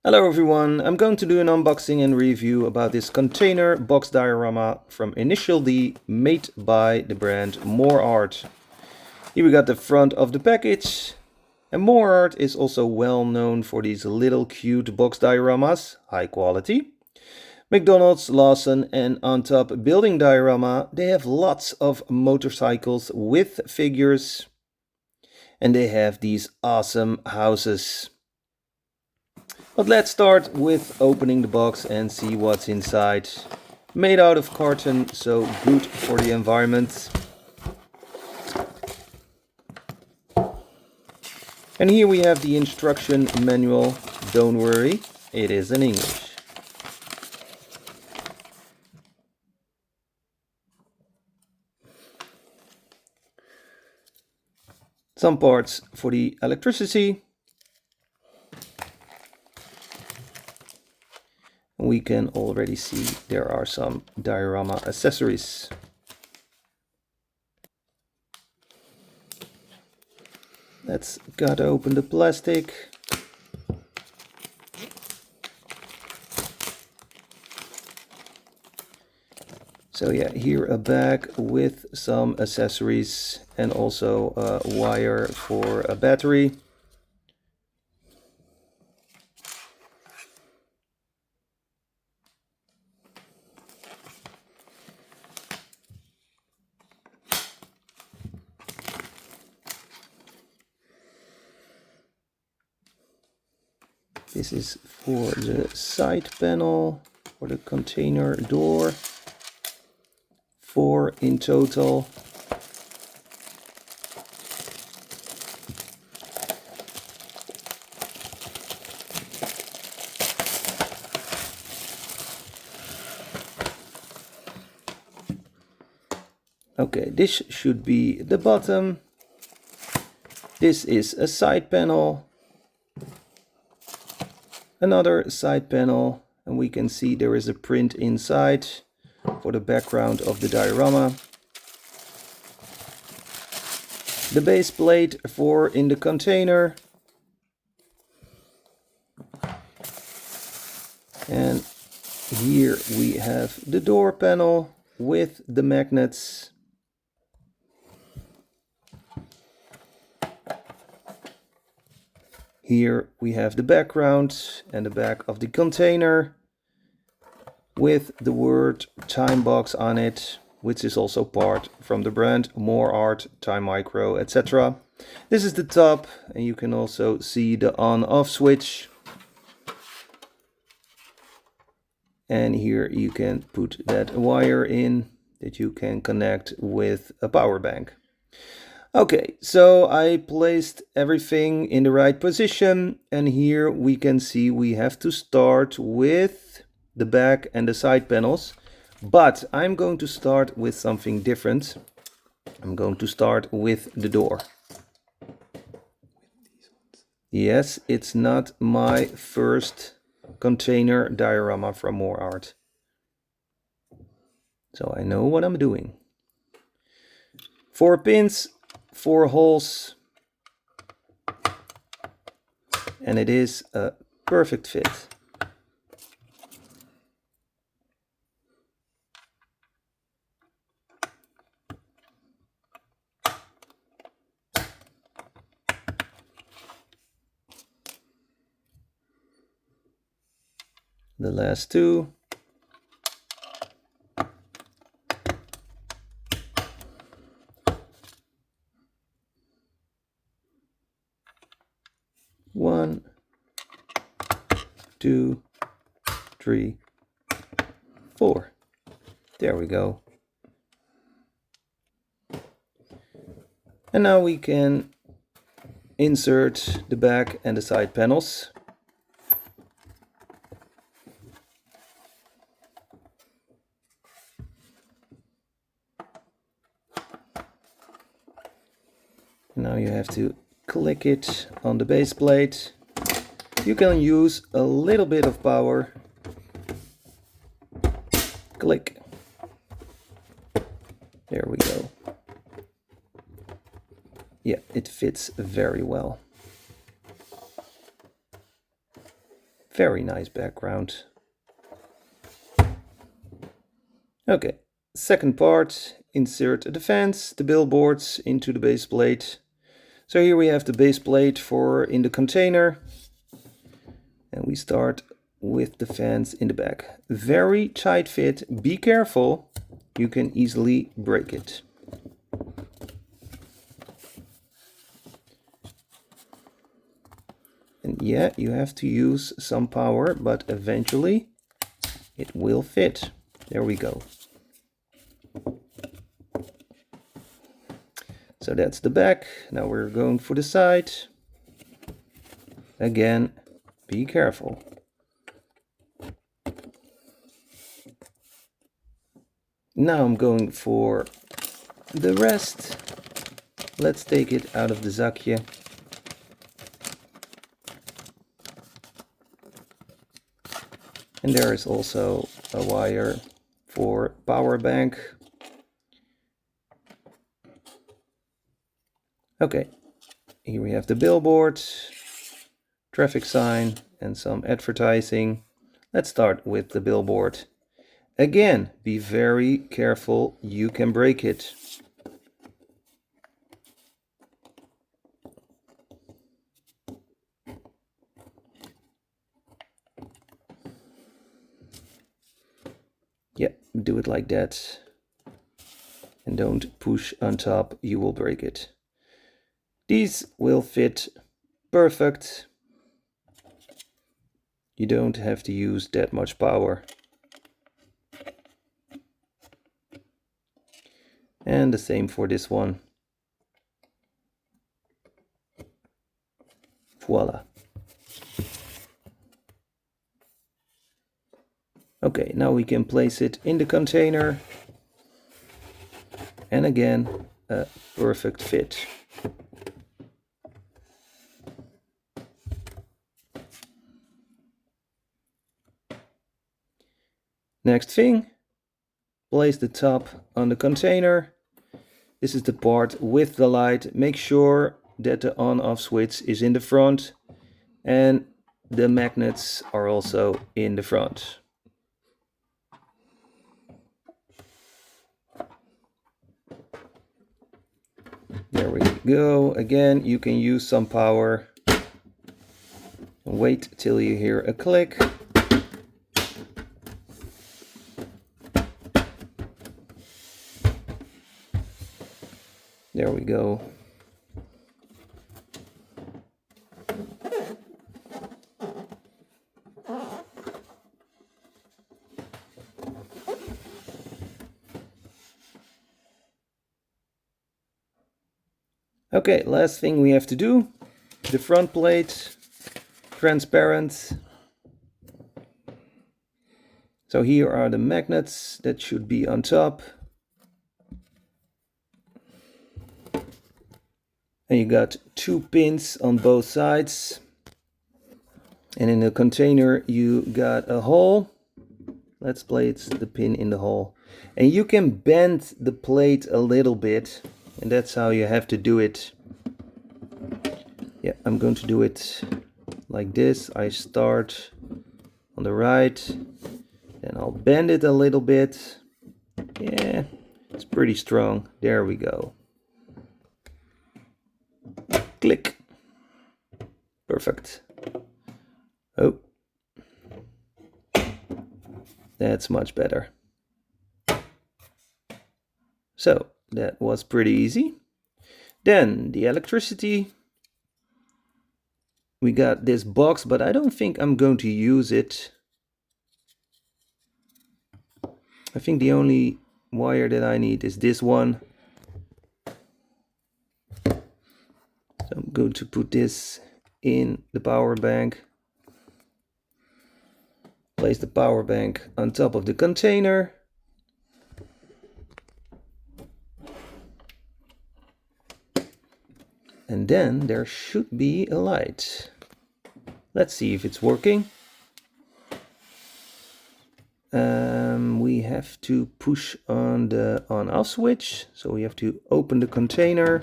Hello everyone, I'm going to do an unboxing and review about this container box diorama from Initial D, made by the brand Moreart. Here we got the front of the package, and Moreart is also well known for these little cute box dioramas, high quality. McDonald's, Lawson and On Top Building Diorama, they have lots of motorcycles with figures, and they have these awesome houses. But let's start with opening the box and see what's inside. Made out of carton, so good for the environment. And here we have the instruction manual. Don't worry, it is in English. Some parts for the electricity. We can already see there are some diorama accessories. Let's cut open the plastic. So yeah, here a bag with some accessories and also a wire for a battery. This is for the side panel, for the container door. 4 in total. Okay, this should be the bottom. This is a side panel. Another side panel, and we can see there is a print inside for the background of the diorama. The base plate for in the container. And here we have the door panel with the magnets. Here we have the background and the back of the container with the word Time Box on it, which is also part from the brand Moreart, Time Micro, etc. This is the top, and you can also see the on-off switch. And here you can put that wire in that you can connect with a power bank. Okay, so I placed everything in the right position, and here we can see we have to start with the back and the side panels, but I'm going to start with something different. I'm going to start with the door. Yes, it's not my first container diorama from Moreart, so I know what I'm doing. 4 pins, 4 holes, and it is a perfect fit. The last 2. One, 2, 3, 4. There we go. And now we can insert the back and the side panels. Now you have to click it on the base plate. You can use a little bit of power. Click. There we go. Yeah, it fits very well. Very nice background. Okay, second part, insert the fans, the billboards into the base plate. So here we have the base plate for in the container. And we start with the fans in the back. Very tight fit, be careful, you can easily break it. And yeah, you have to use some power, but eventually it will fit. There we go. So that's the back. Now we're going for the side. Again, be careful. Now I'm going for the rest. Let's take it out of the zakje. And there is also a wire for power bank. Okay, here we have the billboard, traffic sign and some advertising. Let's start with the billboard. Again, be very careful, you can break it. Yeah, do it like that. And don't push on top, you will break it. These will fit perfect. You don't have to use that much power. And the same for this one. Voila. Okay, now we can place it in the container. And again, a perfect fit. Next thing, place the top on the container. This is the part with the light. Make sure that the on-off switch is in the front and the magnets are also in the front. There we go. Again, you can use some power. Wait till you hear a click. There we go. Okay, last thing we have to do, the front plate, transparent. So here are the magnets that should be on top. And you got 2 pins on both sides. And in the container you got a hole. Let's place the pin in the hole. And you can bend the plate a little bit. And that's how you have to do it. Yeah, I'm going to do it like this. I start on the right. Then I'll bend it a little bit. Yeah, it's pretty strong. There we go. Click. Perfect. Oh. That's much better. So, that was pretty easy. Then, the electricity. We got this box, but I don't think I'm going to use it. I think the only wire that I need is this one. So I'm going to put this in the power bank. Place the power bank on top of the container. And then there should be a light. Let's see if it's working. We have to push on the on-off switch. So we have to open the container.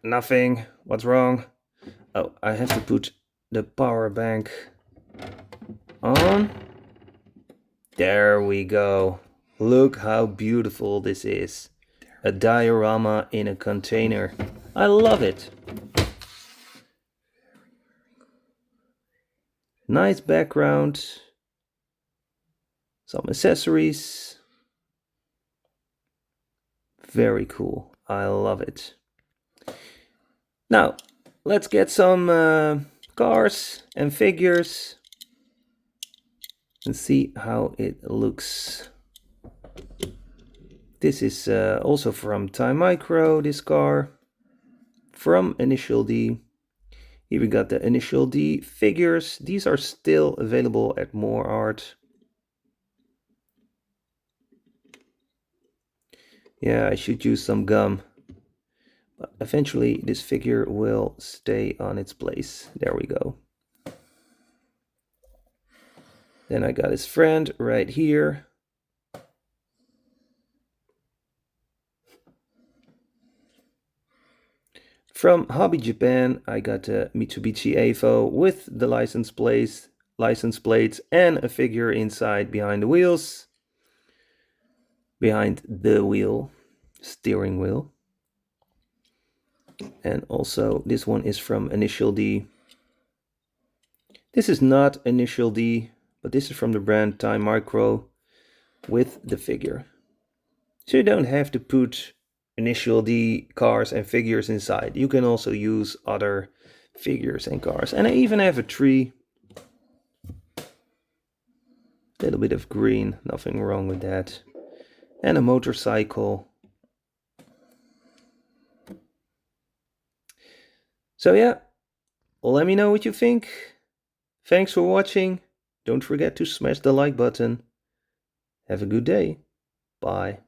Nothing. What's wrong? Oh, I have to put the power bank on. There we go. Look how beautiful this is. A diorama in a container. I love it. Nice background. Some accessories. Very cool. I love it. Now, let's get some cars and figures and see how it looks. This is also from Time Micro, this car. From Initial D. Here we got the Initial D figures. These are still available at Moreart. Yeah, I should use some gum. But eventually this figure will stay on its place. There we go. Then I got his friend right here. From Hobby Japan, I got a Mitsubishi Evo with the license plates and a figure inside behind the wheels. Behind the wheel, steering wheel. And also this one is from Initial D. This is not Initial D, but this is from the brand Time Micro with the figure. So you don't have to put Initial D cars and figures inside. You can also use other figures and cars. And I even have a tree. A little bit of green, nothing wrong with that. And a motorcycle. So yeah, let me know what you think. Thanks for watching. Don't forget to smash the like button. Have a good day. Bye.